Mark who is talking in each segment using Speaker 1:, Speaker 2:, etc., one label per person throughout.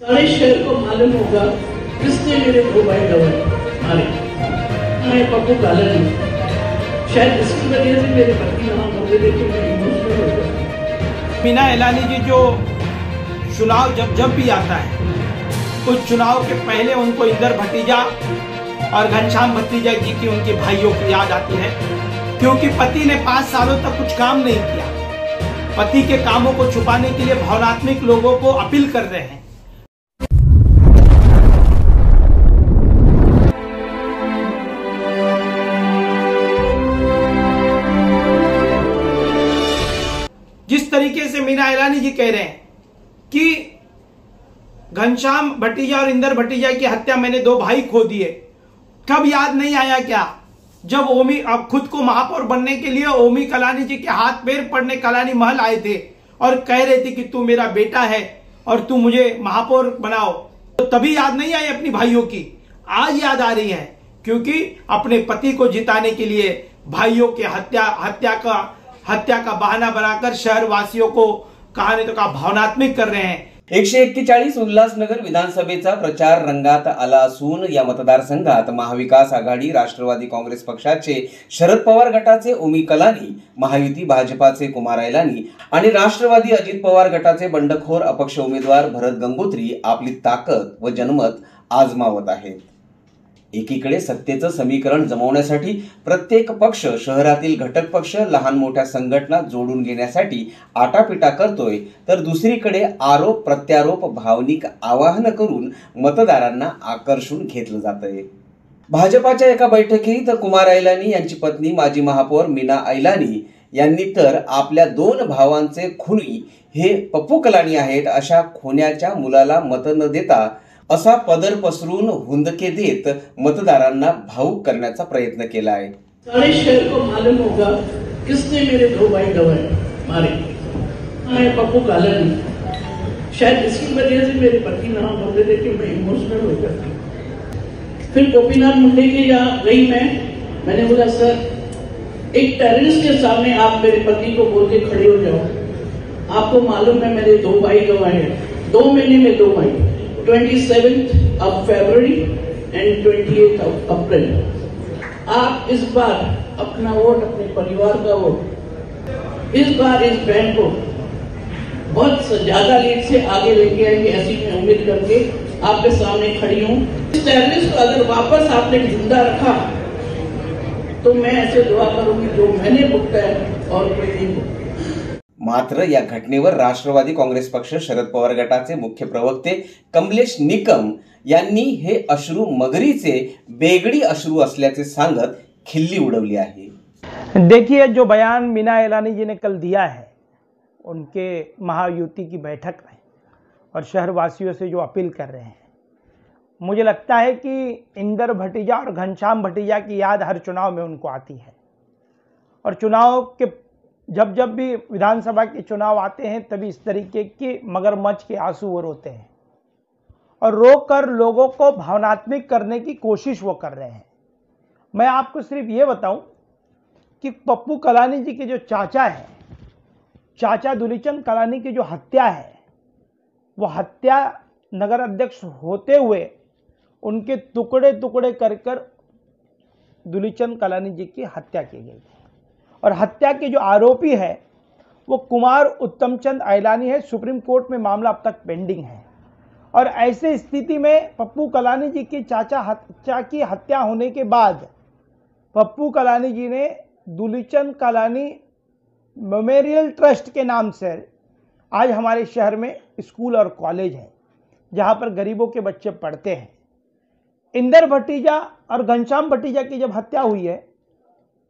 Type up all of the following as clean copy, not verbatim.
Speaker 1: सारे शहर को मालूम होगा किसने मेरे 2 भाई गवाए मारे। मैं पप्पू कालानी, शायद इसकी वजह से मेरे पति वहां होंगे, लेकिन मैं इमोशनल हो गया।
Speaker 2: मीना इलानी जी जो चुनाव जब भी आता है, उस चुनाव के पहले उनको इंदर भतीजा और घनश्याम भतीजा जी की उनके भाइयों की याद आती है, क्योंकि पति ने 5 सालों तक कुछ काम नहीं किया। पति के कामों को छुपाने के लिए भावनात्मक लोगों को अपील कर रहे हैं। जिस तरीके से मीना इलानी जी कह रहे हैं कि घनश्याम भतीजा और इंदर भतीजा की हत्या मैंने 2 भाई खो दिए, कब याद नहीं आया क्या? जब ओमी अब खुद को महापौर बनने के लिए ओमी कलानी जी के हाथ पैर पड़ने कलानी महल आए थे और कह रहे थे कि तू मेरा बेटा है और तू मुझे महापौर बनाओ, तो तभी याद नहीं आई अपनी भाइयों की? आज याद आ रही है, क्योंकि अपने पति को जिताने के लिए भाइयों के हत्या का बहाना बनाकर शहर वासियों को कहानी तो का भावनात्मक कर रहे हैं।
Speaker 3: 141 उल्हासनगर विधानसभेचा प्रचार रंगात आला असून या मतदारसंघात महाविकास आघाडी राष्ट्रवादी काँग्रेस पक्षाचे शरद पवार गटाचे ओमी कलानी, महायुती भाजपाचे कुमार ऐलानी आणि राष्ट्रवादी अजित पवार गटाचे बंडखोर अपक्ष उमेदवार भरत गंगोत्री आपली ताकद व जनमत आजमावत आहेत। एकीकडे सत्तेचं समीकरण जमवण्यासाठी प्रत्येक पक्ष शहरातील घटक पक्ष लहान मोठ्या संघटना जोडून घेण्यासाठी आटापिटा करतोय, तर दुसरीकडे आरोप प्रत्यारोप भावनिक आवाहन करून मतदारांना आकर्षून घेतलं जातंय। भाजपाच्या एका बैठकीत कुमार ऐलानी यांची पत्नी माजी महापौर मीना ऐलानी यांनी तर आपल्या 2 भावांचे खुनी हे पप्पू कलानी आहेत अशा खोन्याच्या मुलाला मत न देता असा पदर पसरून हुंदके देत मतदारांना भावुक करण्याचा प्रयत्न केला आहे।
Speaker 1: सारे शहर को मालूम होगा किसने मेरे 2 भाई गवाए मारे। मैं पप्पू कालानी, शायद इसकी वजह से मेरे पति वहां होंगे, लेकिन मैं इमोशनल हो गया। फिर गोपीनाथ मुंडे के यहाँ गई मैंने बोला सर, एक टेररिस्ट के सामने आप मेरे पति को बोल के खड़े हो जाओ, आपको मालूम है मेरे 2 भाई गवाए हैं, 2 महीने में 2 भाई, 27th of February and 28th of April। आप इस बार अपना वोट, अपने परिवार का वोट, इस बार इस बहन को बहुत ज्यादा लीड से आगे लेके आएंगे, ऐसी मैं उम्मीद करके आपके सामने खड़ी हूँ। इस टेररिस्ट को अगर वापस आपने जिंदा रखा तो मैं ऐसे दुआ करूंगी जो मैंने भुगता है और कोई नहीं भुगता।
Speaker 3: मात्र या घटनेवर राष्ट्रवादी काँग्रेस पक्ष शरद पवार गटाचे मुख्य प्रवक्ते कमलेश निकम यांनी हे अश्रू मगरीचे बेगडी अश्रू असल्याचे सांगत खिल्ली उडवली आहे।
Speaker 2: देखिए, जो बयान मीना इलानी जी ने कल दिया है उनके महायुति की बैठक में और शहरवासियों से जो अपील कर रहे हैं, मुझे लगता है कि इंदर भतीजा और घनश्याम भतीजा की याद हर चुनाव में उनको आती है, और चुनाव के जब भी विधानसभा के चुनाव आते हैं तभी इस तरीके के मगरमच्छ के आंसू वो रोते हैं और रोकर लोगों को भावनात्मक करने की कोशिश वो कर रहे हैं। मैं आपको सिर्फ ये बताऊं कि पप्पू कलानी जी के जो चाचा हैं, चाचा दुलीचंद कलानी की जो हत्या है, वो हत्या नगर अध्यक्ष होते हुए उनके टुकड़े टुकड़े कर दुलीचंद कलानी जी की हत्या की गई है, और हत्या के जो आरोपी है वो कुमार उत्तमचंद ऐलानी है। सुप्रीम कोर्ट में मामला अब तक पेंडिंग है, और ऐसे स्थिति में पप्पू कलानी जी की चाचा की हत्या होने के बाद पप्पू कलानी जी ने दुलीचंद कलानी मेमोरियल ट्रस्ट के नाम से आज हमारे शहर में स्कूल और कॉलेज है जहां पर गरीबों के बच्चे पढ़ते हैं। इंदर भतीजा और घनश्याम भतीजा की जब हत्या हुई है,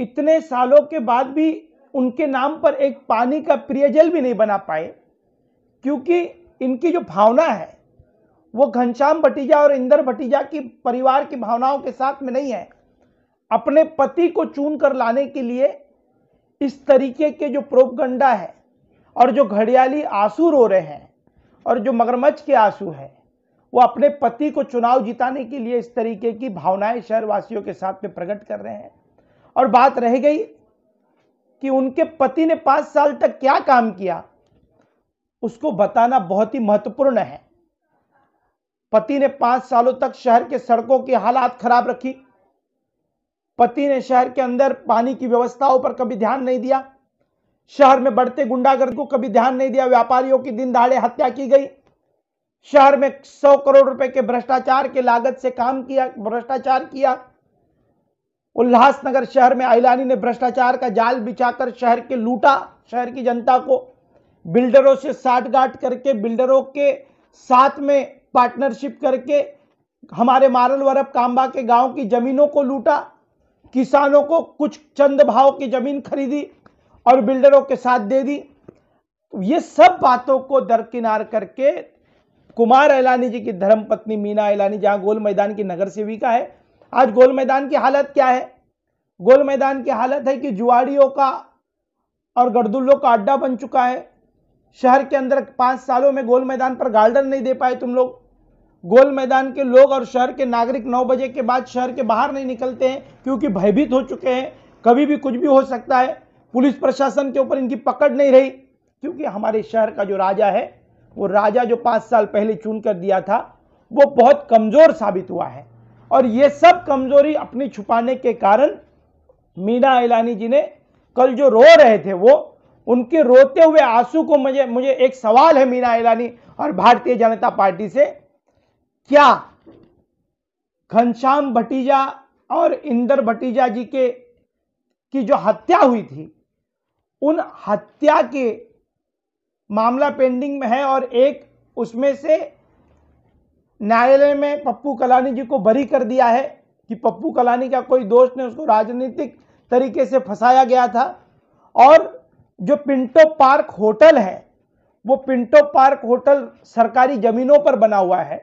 Speaker 2: इतने सालों के बाद भी उनके नाम पर एक पानी का पेयजल भी नहीं बना पाए, क्योंकि इनकी जो भावना है वो घनश्याम भतीजा और इंदर भतीजा की परिवार की भावनाओं के साथ में नहीं है। अपने पति को चुन कर लाने के लिए इस तरीके के जो प्रोपगंडा है और जो घड़ियाली आंसू रो रहे हैं और जो मगरमच्छ के आंसू है, वो अपने पति को चुनाव जिताने के लिए इस तरीके की भावनाएं शहरवासियों के साथ में प्रकट कर रहे हैं। और बात रह गई कि उनके पति ने 5 साल तक क्या काम किया, उसको बताना बहुत ही महत्वपूर्ण है। पति ने 5 सालों तक शहर के सड़कों की हालात खराब रखी। पति ने शहर के अंदर पानी की व्यवस्थाओं पर कभी ध्यान नहीं दिया। शहर में बढ़ते गुंडागर्दी को कभी ध्यान नहीं दिया। व्यापारियों की दिन दहाड़े हत्या की गई। शहर में 100 करोड़ रुपए के भ्रष्टाचार के लागत से भ्रष्टाचार किया। उल्लासनगर शहर में आइलानी ने भ्रष्टाचार का जाल बिछाकर शहर के लूटा। शहर की जनता को बिल्डरों से साठगांठ करके, बिल्डरों के साथ में पार्टनरशिप करके हमारे मारल वरब कांबा के गांव की जमीनों को लूटा। किसानों को कुछ चंद भाव की जमीन खरीदी और बिल्डरों के साथ दे दी। ये सब बातों को दरकिनार करके कुमार इलानी जी की धर्मपत्नी मीना इलानी, जहां गोल मैदान की नगर सेविका है, आज गोल मैदान की हालत क्या है? गोल मैदान की हालत है कि जुआड़ियों का और गड़दुल्लों का अड्डा बन चुका है। शहर के अंदर 5 सालों में गोल मैदान पर गार्डन नहीं दे पाए तुम लोग। गोल मैदान के लोग और शहर के नागरिक 9 बजे के बाद शहर के बाहर नहीं निकलते हैं, क्योंकि भयभीत हो चुके हैं, कभी भी कुछ भी हो सकता है। पुलिस प्रशासन के ऊपर इनकी पकड़ नहीं रही, क्योंकि हमारे शहर का जो राजा है, वो राजा जो 5 साल पहले चुन कर दिया था, वो बहुत कमजोर साबित हुआ है। और ये सब कमजोरी अपनी छुपाने के कारण मीना इलानी जी ने कल जो रो रहे थे, वो उनके रोते हुए आंसू को मुझे एक सवाल है मीना इलानी और भारतीय जनता पार्टी से, क्या घनश्याम भटीजा और इंदर भटीजा जी की जो हत्या हुई थी, उन हत्या के मामला पेंडिंग में है और एक उसमें से न्यायालय में पप्पू कलानी जी को बरी कर दिया है कि पप्पू कलानी का कोई दोस्त ने उसको राजनीतिक तरीके से फंसाया गया था। और जो पिंटो पार्क होटल है, वो पिंटो पार्क होटल सरकारी जमीनों पर बना हुआ है।